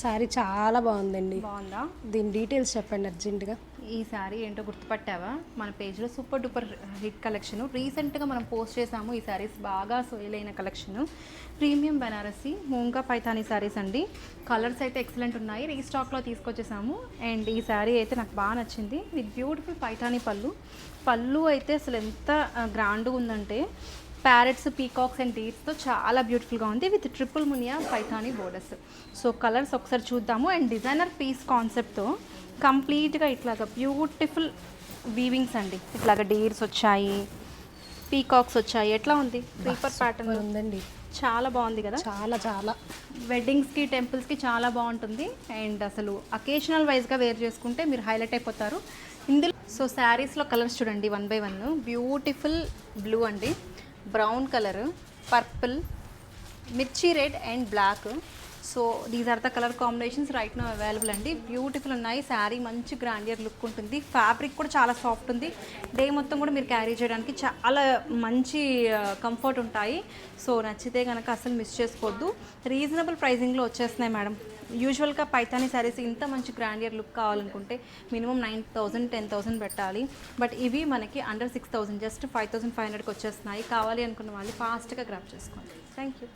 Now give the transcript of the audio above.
శారీ చాలా బాగుందండి. బాగుందా? దీని డీటెయిల్స్ చెప్పండి అర్జెంటుగా. ఈ శారీ ఏంటో గుర్తుపట్టావా? మన పేజ్లో సూపర్ డూపర్ హిట్ కలెక్షన్ రీసెంట్గా మనం పోస్ట్ చేసాము. ఈ శారీస్ బాగా సేల్ అయిన కలెక్షన్. ప్రీమియం బెనారసి మూంగా పైథానీ శారీస్ అండి. కలర్స్ అయితే ఎక్సలెంట్ ఉన్నాయి. రీస్టాక్లో తీసుకొచ్చేసాము. అండ్ ఈ శారీ అయితే నాకు బాగా నచ్చింది. విత్ బ్యూటిఫుల్ పైథానీ పళ్ళు అయితే అసలు ఎంత గ్రాండ్గా ఉందంటే ప్యారెట్స్, పీకాక్స్ అండ్ డీర్స్తో చాలా బ్యూటిఫుల్గా ఉంది. With triple Muniya Paithani borders. So colours ఒకసారి చూద్దాము. అండ్ డిజైనర్ పీస్ కాన్సెప్ట్తో కంప్లీట్గా ఇట్లాగా బ్యూటిఫుల్ వీవింగ్స్ అండి. ఇట్లాగా డీర్స్ వచ్చాయి, పీకాక్స్ వచ్చాయి. ఎట్లా ఉంది? పేపర్ ప్యాటర్న్ ఉందండి. చాలా బాగుంది కదా? చాలా చాలా వెడ్డింగ్స్కి, టెంపుల్స్కి చాలా బాగుంటుంది. అండ్ అసలు అకేషనల్ వైజ్గా వేర్ చేసుకుంటే మీరు హైలైట్ అయిపోతారు ఇందులో. సో శారీస్లో కలర్స్ చూడండి 1 by 1. బ్యూటిఫుల్ బ్లూ అండి, బ్రౌన్ కలర్, పర్పుల్, మిర్చి red and black. So these are the colour combinations right now available అండి. బ్యూటిఫుల్ ఉన్నాయి. శారీ మంచి గ్రాండియర్ లుక్ ఉంటుంది. ఫ్యాబ్రిక్ కూడా చాలా సాఫ్ట్ ఉంది. డే మొత్తం కూడా మీరు క్యారీ చేయడానికి చాలా మంచి కంఫర్ట్ ఉంటాయి. సో నచ్చితే కనుక అసలు మిస్ చేసుకోవద్దు. రీజనబుల్ ప్రైజింగ్లో వచ్చేస్తున్నాయి మేడం. యూజువల్గా పైథానీ శారీస్ ఇంత మంచి గ్రాండియర్ లుక్ కావాలనుకుంటే మినిమం 9,000 10,000 పెట్టాలి. బట్ ఇవి మనకి అండర్ 6,000 జస్ట్ 5,500కి వచ్చేస్తున్నాయి. కావాలి అనుకున్న వాళ్ళు ఫాస్ట్గా గ్రాప్ చేసుకోండి. Thank you.